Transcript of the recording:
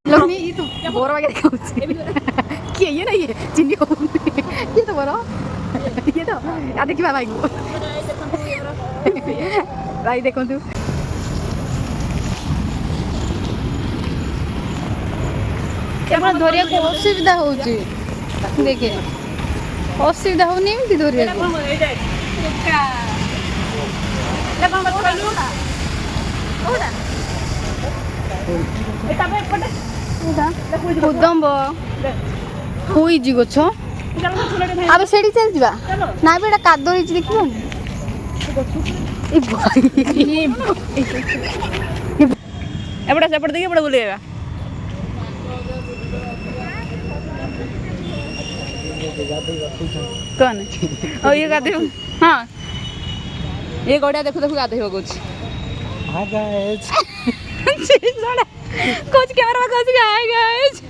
लक्ष्मी ये तो बोरा वगैरह खाऊँ किए ये ना ये चिन्नी को ये तो बोरा ये तो याद देखिए भाई को भाई देखो तू केवल धरिया को असुविधा होउची देखे असुविधा होनी एमती धरिया कुदम्ब हुई जी गछ अब सेठी चल जीवा ना बेटा कादो हिच देखियो एपटे सेपटे देखिए एपटे बुलेगा कौन ओ ये गाधे हाँ ये गड़िया देखो देखो गाधे हो कुछ हाय गाइस कुछ कैमरा में कुछ हाय गाइस